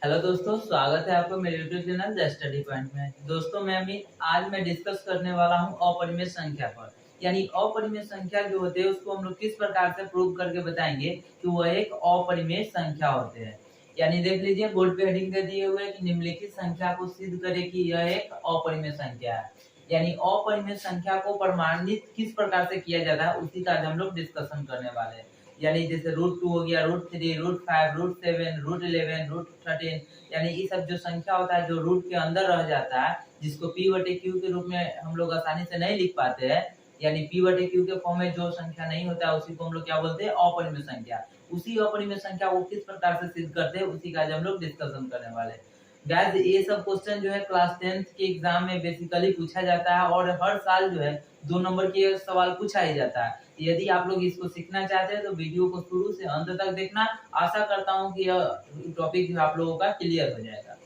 Hello दोस्तों, स्वागत है आपका मेरे YouTube channel the study point में। दोस्तों आज मैं डिस्कस करने वाला हूं अपरिमेय संख्या पर। यानी अपरिमेय संख्या जो होते हैं उसको हम लोग किस प्रकार से प्रूव करके बताएंगे कि वह एक अपरिमेय संख्या होते हैं। यानी देख लीजिए, बोर्ड पे हेडिंग दे दिए हुए कि निम्नलिखित संख्या को सिद्ध करे कि यह एक अपरिमेय संख्या है। यानी अपरिमेय संख्या को प्रमाणित किस प्रकार से किया जाता है उसी का आज हम लोग डिस्कशन करने वाले हैं। यानी जैसे √2 हो गया, √3, √5, √7, √11, √13, यानी ये सब जो संख्या होता है जो रूट के अंदर रह जाता है, जिसको p/q के रूप में हम लोग आसानी से नहीं लिख पाते हैं। यानी p/q के फॉर्म में जो संख्या नहीं होता है उसी को हम लोग क्या बोलते हैं, अपरिमेय संख्या। उसी अपरिमेय संख्या को किस प्रकार से सिद्ध करते हैं उसी का आज हम लोग डिस्कशन करने वाले हैं। गाइस, ये सब क्वेश्चन जो है क्लास 10th के एग्जाम में बेसिकली पूछा जाता है और हर साल जो है 2 नंबर के सवाल पूछा ही जाता है। यदि आप लोग इसको सीखना चाहते हैं तो वीडियो को शुरू से अंत तक देखना। आशा करता हूं कि यह टॉपिक जो आप लोगों का क्लियर हो जाएगा।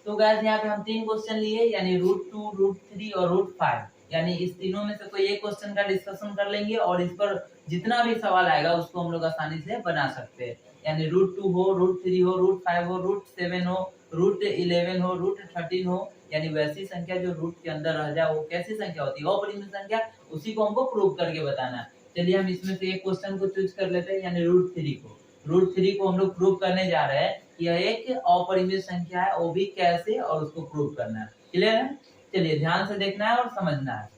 तो गाइस, यहाँ पे हम 3 क्वेश्चन लिए, यानी √2, √3 और √5। यानी इस तीनों में से कोई एक क्वेश्चन का डिस्कशन कर लेंगे और इस पर जितना भी सवाल आएगा उसको हम लोग आसानी से बना सकते हैं। यानी √2 हो, √3 हो, √5 हो, √7 हो, √11 हो, √13 हो, यानी वैसी संख्या जो रूट के अंदर रह जाए वो कैसी संख्या होती है, अपरिमेय संख्या। उसी को हमको प्रूव करके बताना है। चलिए हम इसमें से एक क्वेश्चन को चूज कर लेते हैं, यानी √3 को। √3 को हम लोग प्रूव करने जा रहे हैं कि यह एक अपरिमेय संख्या है, वो भी कैसे, और उसको प्रूव करना है। क्लियर है? चलिए ध्यान से देखना है और समझना है।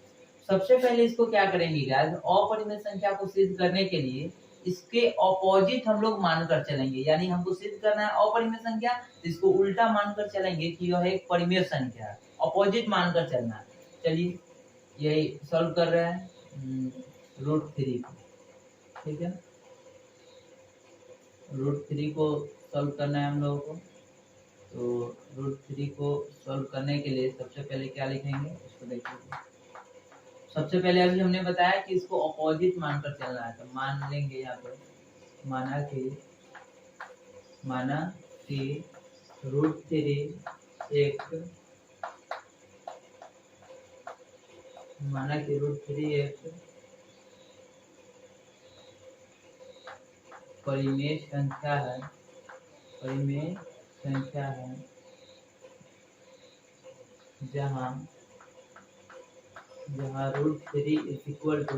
सबसे पहले इसको क्या करेंगे गाइस, अपरिमेय संख्या को सिद्ध करने के लिए इसके ऑपोजिट हम लोग मानकर चलेंगे। यानी हमको सिद्ध करना है अपरिमेय संख्या, इसको उल्टा मानकर चलेंगे कि यह एक परिमेय संख्या है। ऑपोजिट मानकर चलना है। चलिए यही सॉल्व कर रहे हैं √3 को। ठीक है, √3 को सॉल्व करना है हम लोगों को। तो √3 को सॉल्व करने के लिए सबसे पहले क्या लिखेंगे इसको देखिए। सबसे पहले अभी हमने बताया कि इसको ऑपोजिट मानकर चलना है, तो मान लेंगे यहाँ पे माना कि √3 एक परिमेय संख्या है। जहाँ √3 इज इक्वल टू,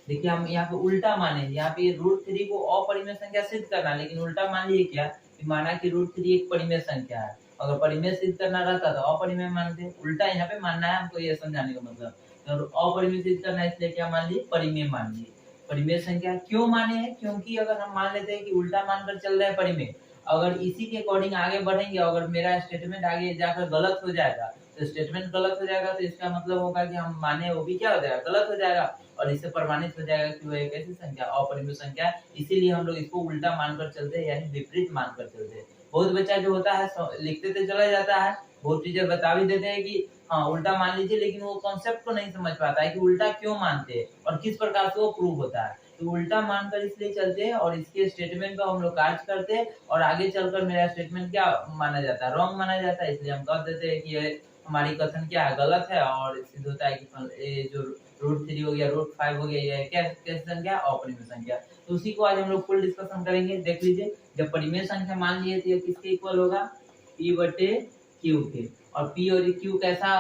देखिए हम यहाँ पे उल्टा माने, यहाँ पे √3 को अपरिमेय संख्या सिद्ध करना, लेकिन उल्टा मान लिए क्या कि माना कि √3 एक परिमेय संख्या है। अगर परिमेय सिद्ध करना रहता तो अपरिमेय मानते, उल्टा यहाँ पे मानना है हमको, ये समझाने का मतलब। तो अपरिमेय सिद्ध करना है इसलिए क्या मान लिए, परिमेय मान लिए। परिमेय संख्या क्यों माने हैं, क्योंकि अगर हम मान लेते हैं कि उल्टा मानकर चल रहे हैं परिमेय, अगर इसी के अकॉर्डिंग आगे बढ़ेंगे, अगर मेरा स्टेटमेंट आगे जाकर गलत हो जाएगा तो स्टेटमेंट गलत हो जाएगा, तो इसका मतलब होगा कि हम माने वो भी क्या हो जाएगा, गलत हो जाएगा, और इससे प्रमाणित हो जाएगा कि वो एक ऐसी संख्या अपरिमेय संख्या है। इसीलिए हम लोग इसको उल्टा मानकर चलते हैं, यानी विपरीत मानकर चलते हैं। बहुत बच्चा जो होता है लिखते तो चला जाता है, बहुत टीचर बता भी देते हैं कि हाँ उल्टा मान लीजिए, लेकिन वो कॉन्सेप्ट को नहीं समझ पाता है कि उल्टा क्यों मानते हैं और किस प्रकार से वो प्रूव होता है। तो उल्टा मानकर इसलिए चलते हैं और इसके स्टेटमेंट पर हम लोग कार्य करते हैं, और आगे चलकर मेरा स्टेटमेंट क्या माना जाता है, रॉन्ग माना जाता है। इसलिए हम कह देते हैं कि ये हमारी कथन क्या है, गलत है, और सिद्ध होता है कि ये जो √3 हो गया, √5 हो गया, ये क्या कैसी संख्या, अपरिमेय संख्या। तो उसी को आज हम लोग फुल डिस्कशन करेंगे। देख लीजिए, जब परिमेय संख्या मान लिए तो किसके इक्वल होगा, p/q के। और p और q कैसा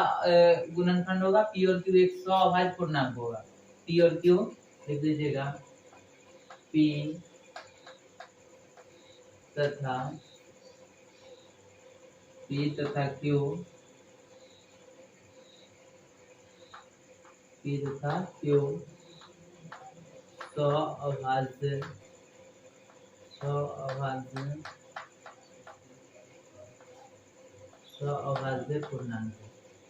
गुणनखंड होगा, p और q एक सअभाज्य पूर्णांक होगा। p और q लिख लीजिएगा, p तथा q सअभाज्य पूर्णांक।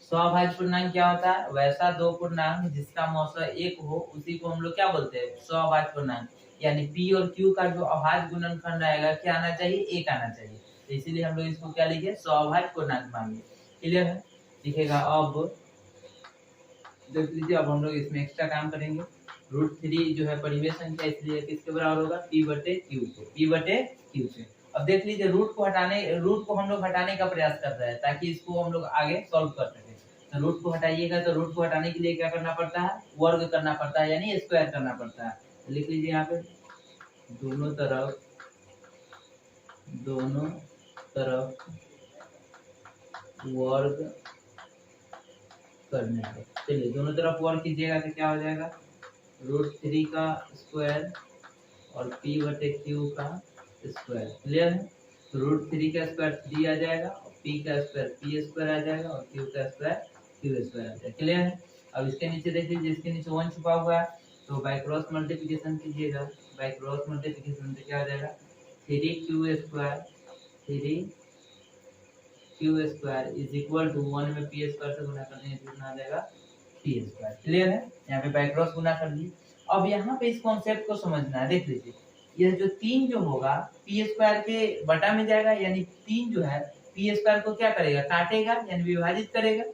सअभाज्य पूर्णांक क्या होता है, वैसा दो पूर्णांक जिसका मौसा 1 हो उसी को हम लोग क्या बोलते हैं, सअभाज्य पूर्णांक। यानी p और q का जो अभाज्य गुणनखंड आएगा क्या आना चाहिए, 1 आना चाहिए। तो इसीलिए हम लोग इसको क्या लिखे, सअभाज्य पूर्णांक मानिए। क्लियर है? लिखेगा। अब देख लीजिए, अब हम लोग इसमें एक्स्ट्रा काम करेंगे। √3 जो है परिमेय संख्या, इसलिए किसके बराबर होगा, p/q से। अब देख लीजिए, रूट को हम लोग हटाने का प्रयास कर रहे हैं ताकि इसको हम लोग आगे सॉल्व कर सके। तो रूट को हटाइएगा, तो रूट को हटाने के लिए क्या करना पड़ता है, वर्ग करना पड़ता है, यानी स्क्वायर करना पड़ता है। तो लिख लीजिए यहाँ पे दोनों तरफ वर्ग करने का। चलिए दोनों तरफ वर्ग कीजिएगा तो क्या हो जाएगा, √3 का स्क्वायर और p बटे q का स्क्वायर। क्लियर है? तो √3 का स्क्वायर 3 आ जाएगा और p का स्क्वायर p स्क्वायर आ जाएगा और q का स्क्वायर q स्क्वायर आ जाएगा। क्लियर है? अब इसके नीचे देख लीजिए, इसके नीचे 1 छुपा हुआ है, तो बाय क्रॉस मल्टीप्लिकेशन कीजिएगा। बाय क्रॉस मल्टीप्लिकेशन से क्या हो जाएगा, 3q square 3q square is equal to 1 में p स्क्वायर से गुना करने से कितना आ जाएगा, p स्क्वायर। क्लियर है? यहाँ पे बाय क्रॉस गुना कर ली। अब यहाँ पे इस कॉन्सेप्ट को समझना है। देख लीजिए, यह जो 3 जो होगा p स्क्वायर के बटा में जाएगा, यानी 3 जो है p स्क्वायर को क्या करेगा, काटेगा, यानी विभाजित करेगा।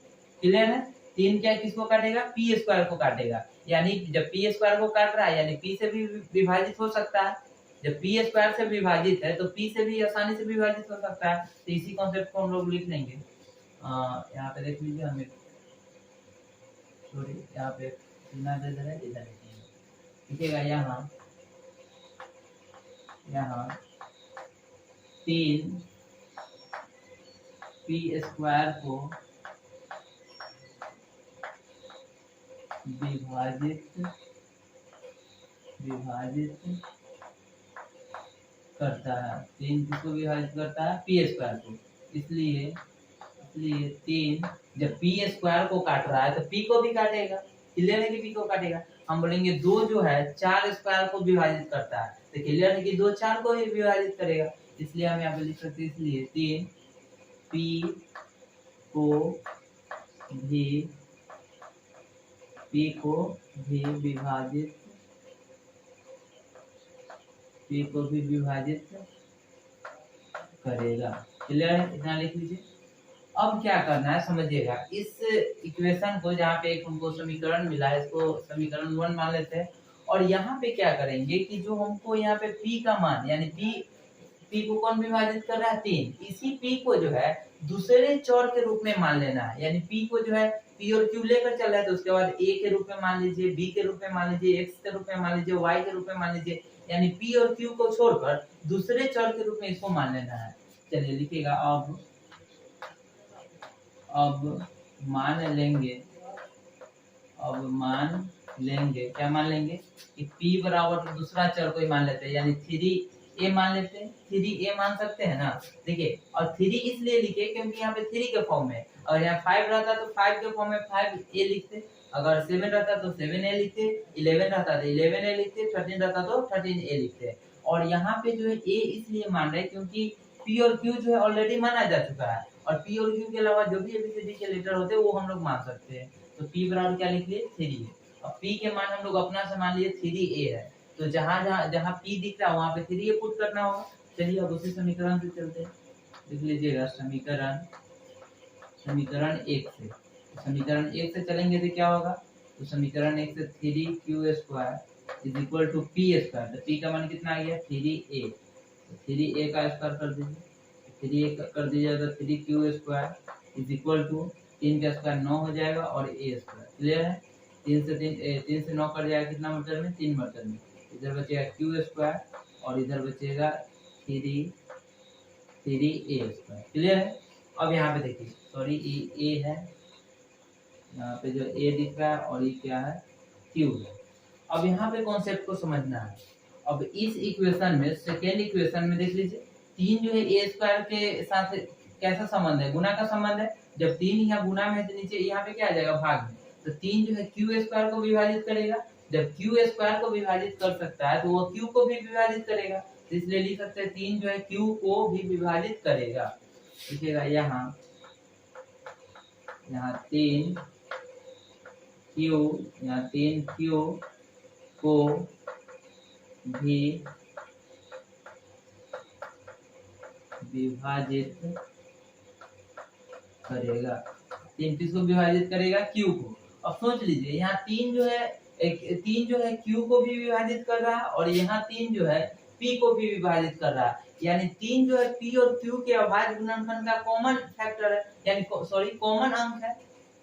क्लियर है? 3 क्या किसको काटेगा, p स्क्वायर को काटेगा। यानी जब p स्क्वायर को काट रहा है यानी p से भी विभाजित हो सकता है। जब p स्क्वायर से विभाजित है तो p से भी आसानी से विभाजित हो सकता है। तो इसी कॉन्सेप्ट को हम लोग लिख लेंगे। यहाँ पे देख लीजिए, हमें सॉरी यहाँ पे बिना दे रहे इधर लिखिएगा। यहाँ 3 p स्क्वायर को विभाजित करता है। 3 किसको विभाजित करता है, p स्क्वायर को। इसलिए 3 जब p स्क्वायर को काट रहा है तो p को भी काटेगा। क्लियर है कि p को काटेगा। हम बोलेंगे 2 जो है 4 स्क्वायर को विभाजित करता है, तो क्लियर है कि 2 4 को ही विभाजित करेगा। इसलिए हम यहाँ पे लिख सकते हैं, इसलिए 3 p को भी विभाजित करेगा। क्लियर है? इतना लिख लीजिए। अब क्या करना है समझिएगा, इस इक्वेशन को जहाँ पे एक हमको समीकरण मिला है, इसको समीकरण 1 मान लेते हैं। और यहाँ पे क्या करेंगे कि जो हमको यहाँ पे p का मान, यानी p को कौन विभाजित कर रहा है, 3, इसी p को जो है दूसरे चर के रूप में मान लेना है। यानी p को जो है p और q लेकर चल रहा है, तो उसके बाद a के रूप में मान लीजिए, b के रूप में मान लीजिए, x के रूप में मान लीजिए, y के रूप में मान लीजिए। यानी p और q को छोड़कर दूसरे चर के रूप में इसको मान लेना है। चलिए लिखिएगा, अब मान लेंगे क्या मान लेंगे कि p बराबर दूसरा चर को ही मान लेते हैं, यानी 3a मान लेते हैं। 3a मान सकते हैं ना। देखिए, और 3 इसलिए लिखे क्योंकि यहाँ पे 3 के फॉर्म में, और यहाँ 5 रहता तो 5 के फॉर्म में 5a लिखते, अगर 7 रहता तो 7a लिखते, 11 रहता तो 11a लिखते, 13 रहता तो 13a लिखते। और यहाँ पे जो है a इसलिए मान रहे क्योंकि p और q जो है ऑलरेडी माना जा चुका है, और p और q के अलावा जो भी ABCD के लेटर होते हैं वो हम लोग मान सकते हैं। तो p बराबर क्या लिख लिए, 3। अब p के मान हम लोग अपना से मान लिए 3a है, तो जहाँ p दिख रहा है वहाँ पे 3a पुट करना होगा। चलिए अब उसी समीकरण से चलते हैं। लिख लीजिएगा समीकरण 1 से। समीकरण 1 से चलेंगे तो क्या होगा, तो समीकरण 1 से 3q square is equal to p square. तो p का मान कितना आ गया, 3a। तो 3a का स्क्वायर कर दीजिए, 3a कर दीजिएगा तो 3q square is equal to 3 का स्क्वायर 9 हो जाएगा और a स्क्वायर। क्लियर है? 3 से 9 कर जाएगा कितना मर्तर में, 3 मर्तर में। इधर बचेगा q स्क्वायर और इधर बचेगा 3a स्क्वायर। क्लियर है? अब यहाँ पे देखिए, सॉरी ये a है, यहाँ पे जो a दिख रहा है, और ये क्या है, q है। अब यहाँ पे कॉन्सेप्ट को समझना है। अब इस इक्वेशन में, सेकेंड इक्वेशन में देख लीजिए, 3 जो है a स्क्वायर के साथ कैसा संबंध है, गुना का संबंध है। जब 3 यहाँ गुना में है तो नीचे यहाँ पे क्या आ जाएगा, भाग में। तो 3 जो है q स्क्वायर को विभाजित करेगा। जब q स्क्वायर को विभाजित कर सकता है तो वो q को भी विभाजित करेगा। तो इसलिए लिख सकते हैं 3 जो है q को भी विभाजित करेगा। लिखिएगा यहाँ 3q, यहाँ 3q को भी विभाजित करेगा। 3 किसको विभाजित करेगा, q को। अब सोच लीजिए, यहाँ 3 जो है q को भी विभाजित कर रहा है, और यहाँ 3 जो है p को भी विभाजित कर रहा है। यानी 3 जो है p और q के अभाज्य गुणनखंड का कॉमन फैक्टर है, यानी सॉरी कॉमन अंक है।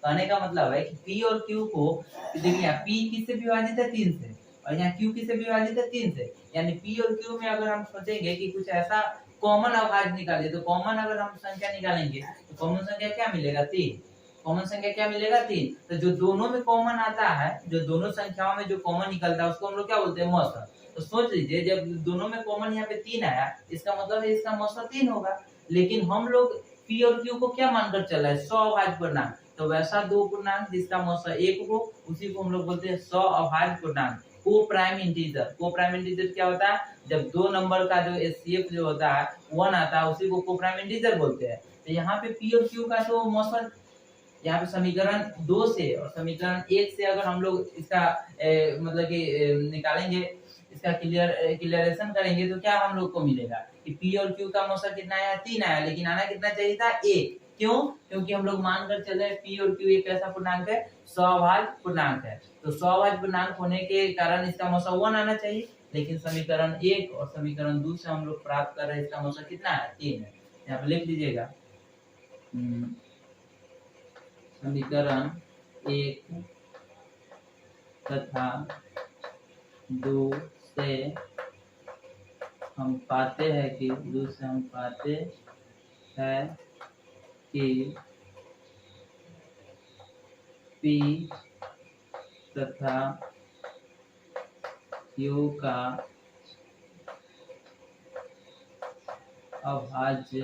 कहने का मतलब है कि p और q को, देखिए p किससे विभाजित है, 3 से, और यहाँ q किससे विभाजित है, 3 से। यानी पी और क्यू में अगर हम सोचेंगे कि कुछ ऐसा कॉमन अभाज्य निकाले, तो कॉमन अगर हम संख्या निकालेंगे तो कॉमन संख्या क्या मिलेगा? 3। कॉमन संख्या क्या मिलेगा? 3। तो जो दोनों में कॉमन आता है, जो दोनों संख्याओं में जो कॉमन निकलता है उसको हम लोग क्या बोलते हैं? मौसा। तो सोच लीजिए जब दोनों में कॉमन यहाँ पे 3 आया, इसका मतलब है इसका मौसा 3 होगा। लेकिन हम लोग पी और क्यू को क्या मानकर चला है? 100 अभाज्य पूर्णांक। तो वैसा दो पूर्णांक जिसका मौसा 1 हो, उसी को हम लोग बोलते हैं 100 अभाज्य पूर्णांक, को प्राइम इंटीजर। को प्राइम इंटीजर क्या होता है? जब दो नंबर का जो एचसीएफ जो होता है 1 आता है, उसी को प्राइम इंटीजर बोलते हैं। तो यहाँ पे पी और क्यू का तो मौसा, यहाँ पे समीकरण 2 से और समीकरण 1 से अगर हम लोग इसका मतलब कि निकालेंगे, इसका क्लियरेशन करेंगे, तो क्या हम लोग को मिलेगा कि पी और क्यू का मौसा कितना आया? 3 आया, लेकिन आना कितना चाहिए था? 1। क्यों? क्योंकि हम लोग मानकर चले पी और क्यू एक ऐसा पूर्णांक है, 100 अभाज्य पूर्णांक है। तो 100 अभाज्य पूर्णांक होने के कारण इसका मौसा 1 आना चाहिए, लेकिन समीकरण 1 और समीकरण 2 से हम लोग प्राप्त कर रहे हैं इसका मौसा कितना है? 3 है। यहाँ पे लिख लीजिएगा समीकरण 1 तथा 2 से हम पाते हैं कि P तथा Q का अभाज्य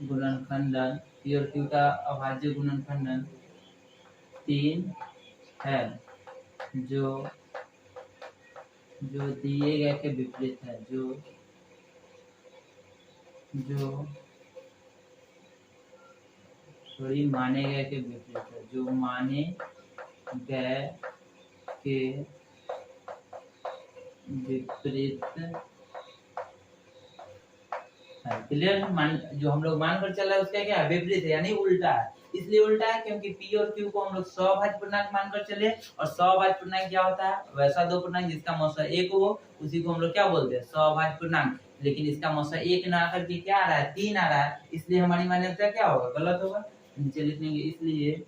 गुणनखंडन, पी और क्यू का अभाज्य गुणनखंडन 3 है, जो दिए गए के विपरीत है, माने गए के विपरीत है, जो माने गए के विपरीत है। क्लियर? जो हम लोग मान कर चल रहे हैं उसका क्या है? विपरीत है, यानी उल्टा है। इसलिए उल्टा है क्योंकि पी और क्यू को हम लोग 100 अभाज्य पूर्णांक मानकर चले, और 100 अभाज्य पूर्णांक क्या होता है? वैसा दो पूर्णांक जिसका मौसा 1 हो, उसी को हम लोग क्या बोलते हैं? 100 अभाज्य पूर्णांक। लेकिन इसका मौसा 1 ना आकर के क्या आ रहा है? 3 आ रहा है, इसलिए हमारी मान्यता क्या होगा? गलत होगा। नीचे लिख देंगे इसलिए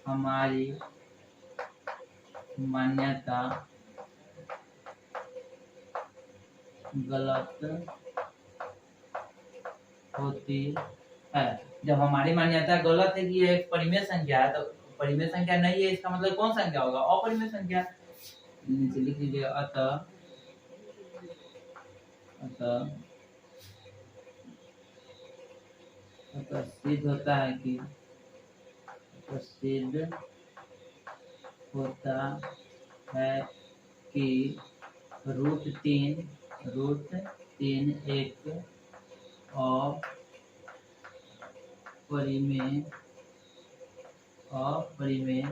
हमारी मान्यता गलत होती है। जब हमारी मान्यता गलत है कि यह एक परिमेय संख्या है, तो परिमेय संख्या नहीं है, इसका मतलब कौन संख्या होगा? अपरिमेय संख्या। नीचे लिख लीजिए अतः सिद्ध होता है कि रूट तीन एक अपरिमेय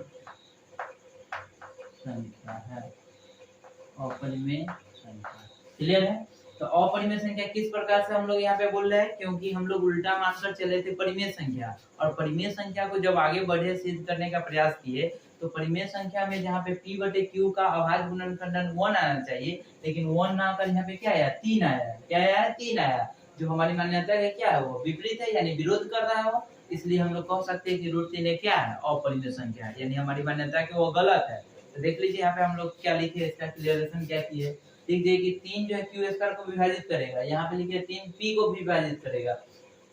संख्या है। अपरिमेय संख्या क्लियर है? तो अपरिमेय संख्या किस प्रकार से हम लोग यहाँ पे बोल रहे हैं? क्योंकि हम लोग उल्टा मानकर चले थे परिमेय संख्या, और परिमेय संख्या को जब आगे बढ़े सिद्ध करने का प्रयास किए, तो परिमेय संख्या में जहाँ पे P बटे Q का अभाज्य गुणनखंडन 1 आना चाहिए, लेकिन 1 ना आकर यहाँ पे क्या आया? 3 आया। क्या आया? 3 आया, जो हमारी मान्यता है क्या है? वो विपरीत है, यानी विरोध कर रहा है वो। इसलिए हम लोग कह सकते हैं कि √3 क्या है? अपरिमेय संख्या है, यानी हमारी मान्यता है कि वो गलत है। तो देख लीजिए यहाँ पे हम लोग क्या लिखे, इसका क्लियरेशन क्या किए। लिख दिए कि 3 जो है क्यू स्क्वायर को विभाजित करेगा, यहाँ पे लिखे 3 पी को विभाजित करेगा।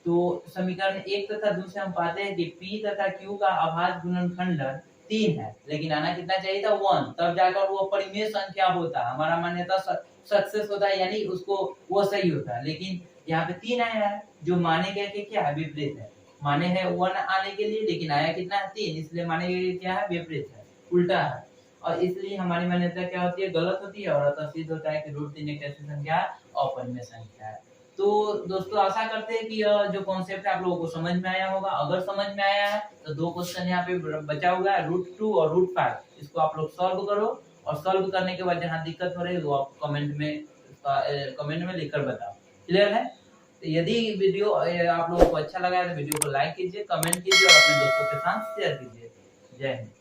तो समीकरण 1 तथा 2 से हम पाते हैं कि पी तथा क्यू का अभाज्य गुणनखंडन 3 है, लेकिन आना कितना चाहिए था? 1, तब जाकर वो परिमेय संख्या होता है, हमारा मान्यता सक्सेस होता है, यानी उसको वो सही होता है। लेकिन यहाँ पे 3 आया है, जो माने गए कि क्या है? विपरीत है। माने है 1 आने के लिए, लेकिन आया कितना है? 3, इसलिए माने गए क्या है? विपरीत है, उल्टा है, और इसलिए हमारी मान्यता क्या होती है? गलत होती है, और अतः सिद्ध होता है कि √3 एक ऐसी संख्या अपरिमेय संख्या है। तो दोस्तों आशा करते हैं कि जो कॉन्सेप्ट है आप लोगों को समझ में आया होगा। अगर समझ में आया है तो 2 क्वेश्चन यहाँ पे बचा हुआ है, √2 और √5। इसको आप लोग सॉल्व करो, और सॉल्व करने के बाद जहाँ दिक्कत हो रही है वो आप कमेंट में लिखकर बताओ। क्लियर है? तो यदि वीडियो आप लोगों को अच्छा लगा है तो वीडियो को लाइक कीजिए, कमेंट कीजिए और अपने दोस्तों के साथ शेयर कीजिए। जय हिंद।